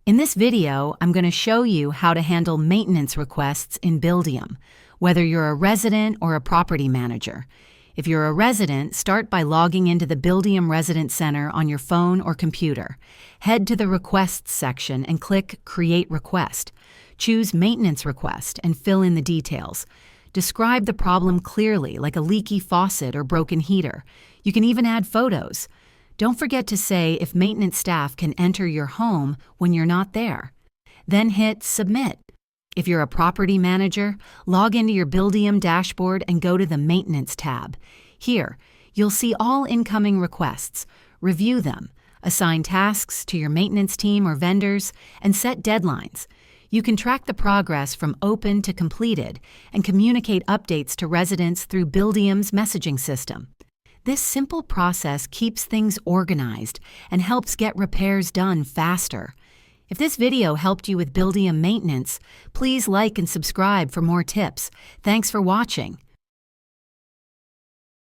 In this video, I'm going to show you how to handle maintenance requests in Buildium, whether you're a resident or a property manager. If you're a resident, start by logging into the Buildium Resident Center on your phone or computer. Head to the Requests section and click Create Request. Choose Maintenance Request and fill in the details. Describe the problem clearly, like a leaky faucet or broken heater. You can even add photos. Don't forget to say if maintenance staff can enter your home when you're not there. Then hit Submit. If you're a property manager, log into your Buildium dashboard and go to the Maintenance tab. Here, you'll see all incoming requests. Review them, assign tasks to your maintenance team or vendors, and set deadlines. You can track the progress from open to completed and communicate updates to residents through Buildium's messaging system. This simple process keeps things organized and helps get repairs done faster. If this video helped you with Buildium maintenance, please like and subscribe for more tips. Thanks for watching.